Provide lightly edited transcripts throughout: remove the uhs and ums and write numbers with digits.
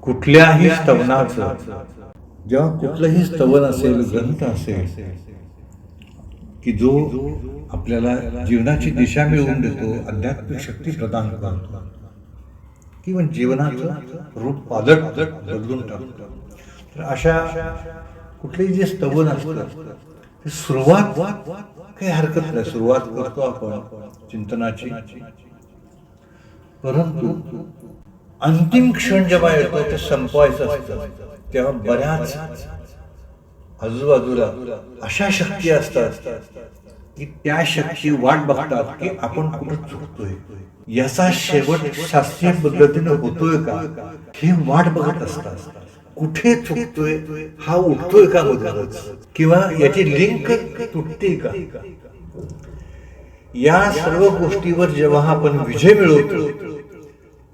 कुठल्याही स्तवनाचं जेव्हा कुठलंही स्तवन असेल, ग्रंथ असेल की जो आपल्याला जीवनाची दिशा मिळवून देतो, आध्यात्मिक शक्ती प्रदान करतो किंवा जीवनाचं रूप पालट बदलून टाकतो, तर अशा कुठलेही जे स्तवन असतं ते सुरुवात काही हरकत नाही, सुरुवात करतो आपण चिंतनाची. परंतु अंतिम क्षण जेव्हा येतो ते संपवायचं असतं, तेव्हा बऱ्याच आजूबाजूला अशा शक्ती असतात की त्या शक्ती वाट बघतात की आपण कुठं चुकतोय, याचा शेवट शास्त्रीय पद्धतीने होतोय का हे वाट बघत असतात. कुठे चुकतोय, हा उठतोय का मधूनच, किंवा याची लिंक तुटते का. या सर्व गोष्टीवर जेव्हा आपण विजय मिळवतो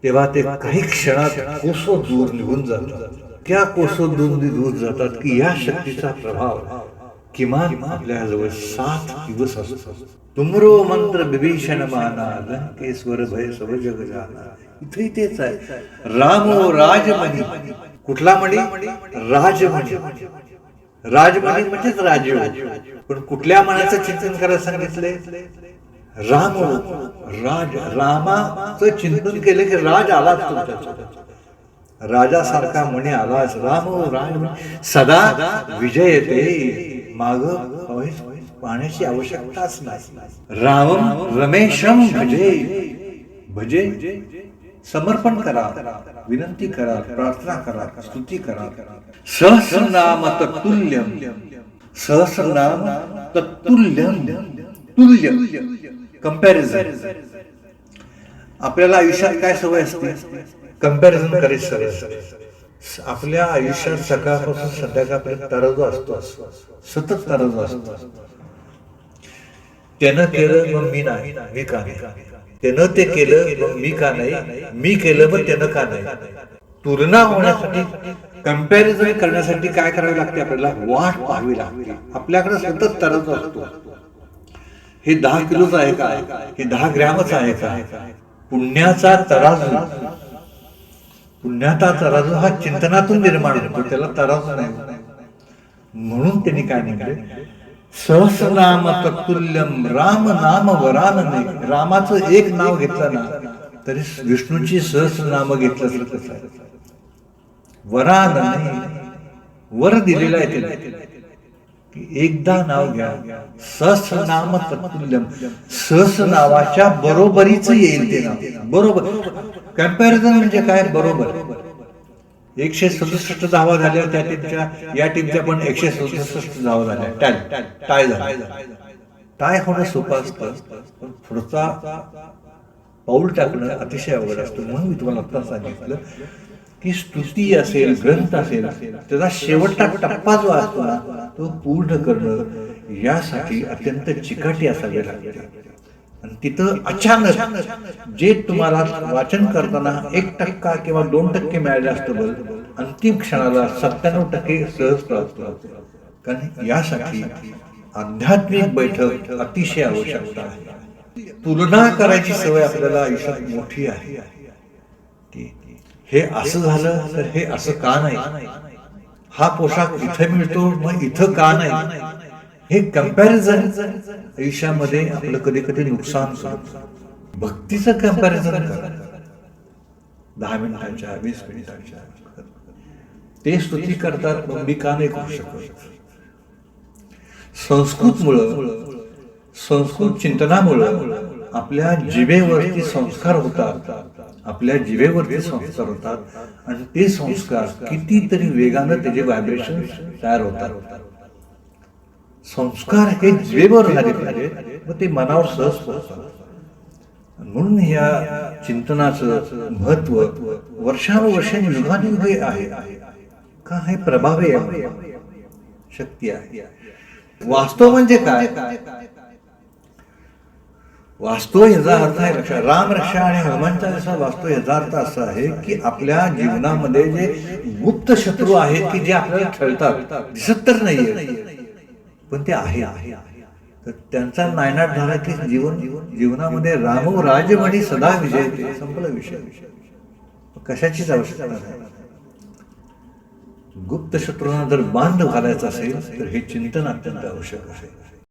तेव्हा ते काही क्षणात कोसो दूर निघून जातात. त्या कोसो दूर जातात की या शक्तीचा प्रभाव किमान आपल्याजवळ 7 दिवस असतो. तुमरो मंत्र विभीषण माना, लंकेश्वर भय सब जग जाना. इथेही तेच आहे. रामो राजमणी. कुठला मणी? राजमणी. राजमणी म्हणजेच राजीव. पण कुठल्या मनाचं चिंतन करायला सांगितलंय? राम राज. रामाचं चिंतन केलं की राज आलाच तुमच्या, राजासारखा म्हणे आलाच. राम राज सदा विजय येते, माग पाहण्याची आवश्यकताच नाही. राम रमेशम भजे. भजे समर्पण करा, विनंती करा, प्रार्थना करा, स्तुती करा. सहस्रनाम तत्तुल्यम. सहस्रनाम तत्तुल्यम. तुल्य कंपॅरिझन. आपल्याला आयुष्यात काय सवय असते? कंपॅरिझन करायची सवय असते. आपल्या आयुष्यात सकाळपासून संध्याकाळपर्यंत तराजू असतो, सतत तराजू असतो. त्यानं केलं मग मी नाही, मी का नाही. त्यानं ते केलं मग मी का नाही, मी केलं मग त्यानं का नाही. तुलना होण्यासाठी, कंपॅरिझन करण्यासाठी काय करावे लागते? आपल्याला वाट पाहावी लागते. आपल्याकडे सतत तराजू असतो. हे 10 किलोच आहे का, हे 10 ग्रॅमच आहे का. पुण्याचा तराजू, पुण्याचा तराजू हा चिंतनातून निर्माण होतो, त्याला तराजू नाही. म्हणून त्यांनी काय म्हटले? सहस्रनाम तत्तुल्यम. राम नाम वरान नाही. रामाचं एक नाव घेतलं ना तरी विष्णूची सहस्रनाम घेतलं तर कसं आहे? वरान नाही, वर दिलेला आहे त्याला की एकदा नाव घ्या. सहस्रनाम तत्तुल्यम. सहस्रनावाच्या बरोबरीच येईल ते नाव. बरोबर. कंपॅरिझन म्हणजे काय? बरोबर. 167 धावा झाल्या त्या टीमच्या, या टीमच्या पण 167 धावा झाल्या. टाय झाला. टाय होणं सोपं असतं, पण पुढचा पाऊल टाकणं अतिशय अवघड असतं. म्हणून मी तुम्हाला आता सांगितलं की स्तुती असेल, ग्रंथ असेल, त्याचा शेवटचा टप्पा जो असतो ना तो पूर्ण करणं यासाठी अत्यंत चिकाटी असावी लागते. आणि तिथं अचानक जे तुम्हाला वाचन करताना 1% किंवा 2% मिळाले असतं बल, अंतिम क्षणाला 97% सहज प्राप्त होते. कारण यासाठी आध्यात्मिक बैठक अतिशय आवश्यकता आहे. तुलना करायची सवय आपल्याला आयुष्यात मोठी आहे. हे असं झालं तर हे असं का नाही, हा पोशाख इथं मिळतो मग इथं का नाही. हे कंपॅरिझन आयुष्यामध्ये आपलं कधी कधी नुकसान करतं. भक्तीचं कंपॅरिझन करा. 10 मिनिटांच्या, 20 मिनिटांच्या ते स्तुती करतात, मग मी का नाही करू शकत. संस्कृत चिंतनामुळं आपल्या जिभेवरती संस्कार होतात. आपल्या जिभेवरती संस्कार होतात आणि ते संस्कार कितीतरी वेगानं त्याचे व्हायब्रेशन तयार होतात. संस्कार हे जिभेवर झाले पाहिजे, मग ते मनावर सहज पोहोचतात. म्हणून या चिंतनाचं महत्व वर्षानुवर्षांनी युगानुयुगे आहे. का? हे प्रभावी आहे, शक्ती आहे. वास्तव म्हणजे काय? वास्तव याचा अर्थ आहे रक्षा. राम रक्षा आणि हनुमान चालीसा वास्तव याचा अर्थ असा आहे की आपल्या जीवनामध्ये जे गुप्त शत्रू आहेत की जे आपल्याला छळतात, दिसत तर नाहीये पण ते आहे. तर त्यांचा नायनाट झाला की जीवनामध्ये रामो राजमणी सदा विजयते. संपला विषय. कशाचीच आवश्यकता नाही. गुप्त शत्रूंना जर बांध घालायचा असेल तर हे चिंतन अत्यंत आवश्यक आहे.